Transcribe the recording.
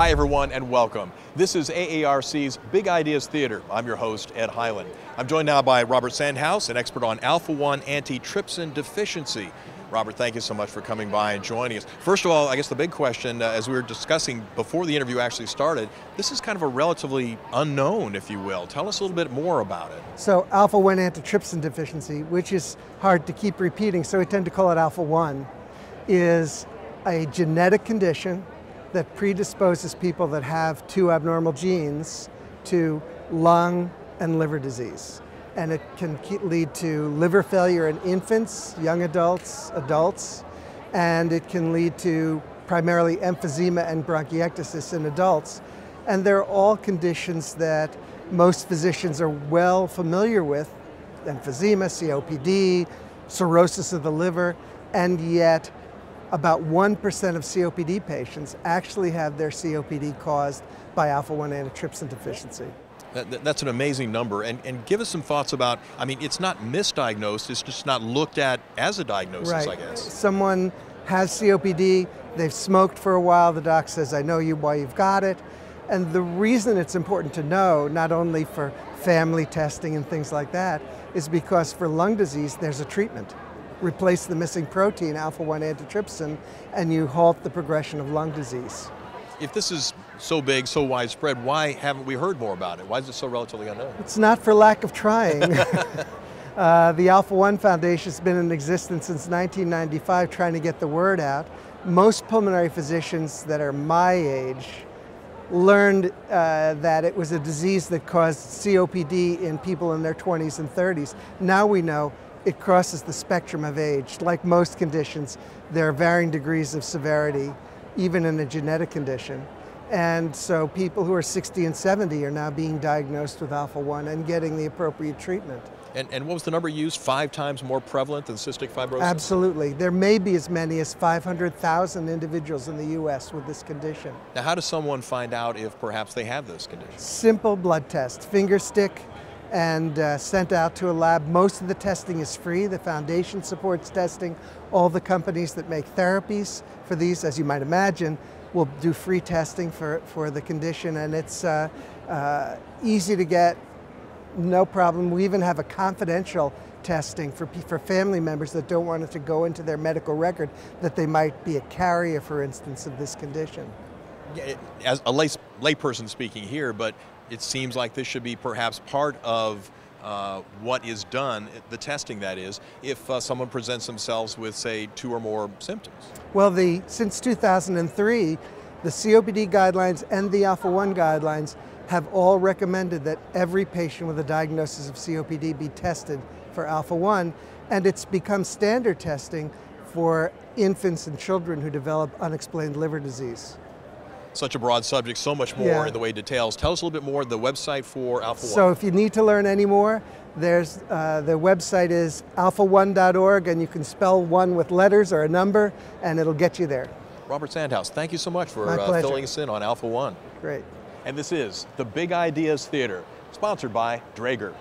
Hi everyone and welcome. This is AARC's Big Ideas Theater. I'm your host, Ed Hyland. I'm joined now by Robert Sandhouse, an expert on Alpha-1 antitrypsin deficiency. Robert, thank you so much for coming by and joining us. First of all, I guess the big question, as we were discussing before the interview actually started, this is kind of a relatively unknown, if you will. Tell us a little bit more about it. So Alpha-1 antitrypsin deficiency, which is hard to keep repeating, so we tend to call it Alpha-1, is a genetic condition that predisposes people that have two abnormal genes to lung and liver disease. And it can lead to liver failure in infants, young adults, and it can lead to primarily emphysema and bronchiectasis in adults. And they're all conditions that most physicians are well familiar with: emphysema, COPD, cirrhosis of the liver, and yet about 1% of COPD patients actually have their COPD caused by Alpha-1 antitrypsin deficiency. That's an amazing number, and give us some thoughts about, I mean, it's not misdiagnosed, it's just not looked at as a diagnosis, right. I guess. Someone has COPD, they've smoked for a while, the doc says, I know why you've got it. And the reason it's important to know, not only for family testing and things like that, is because for lung disease, there's a treatment. Replace the missing protein, Alpha-1 antitrypsin, and you halt the progression of lung disease. If this is so big, so widespread, why haven't we heard more about it? Why is it so relatively unknown? It's not for lack of trying. The Alpha-1 Foundation has been in existence since 1995 trying to get the word out. Most pulmonary physicians that are my age learned that it was a disease that caused COPD in people in their 20s and 30s. Now we know it crosses the spectrum of age. Like most conditions, there are varying degrees of severity, even in a genetic condition. And so people who are 60 and 70 are now being diagnosed with Alpha-1 and getting the appropriate treatment. And what was the number used? 5 times more prevalent than cystic fibrosis? Absolutely. There may be as many as 500,000 individuals in the US with this condition. Now, how does someone find out if perhaps they have this condition? Simple blood test, finger stick, and sent out to a lab. Most of the testing is free. The foundation supports testing. All the companies that make therapies for these, as you might imagine, will do free testing for the condition, and it's easy to get, no problem. We even have a confidential testing for family members that don't want it to go into their medical record that they might be a carrier, for instance, of this condition. As a layperson speaking here, but it seems like this should be perhaps part of what is done, the testing that is, if someone presents themselves with, say, 2 or more symptoms. Well, since 2003, the COPD guidelines and the Alpha-1 guidelines have all recommended that every patient with a diagnosis of COPD be tested for Alpha-1, and it's become standard testing for infants and children who develop unexplained liver disease. Such a broad subject, so much more in the way of details. Tell us a little bit more, the website for Alpha-1. So if you need to learn any more, the website is alpha1.org, and you can spell 1 with letters or a number, and it'll get you there. Robert Sandhouse, thank you so much for filling us in on Alpha-1. Great. And this is the Big Ideas Theater, sponsored by Draeger.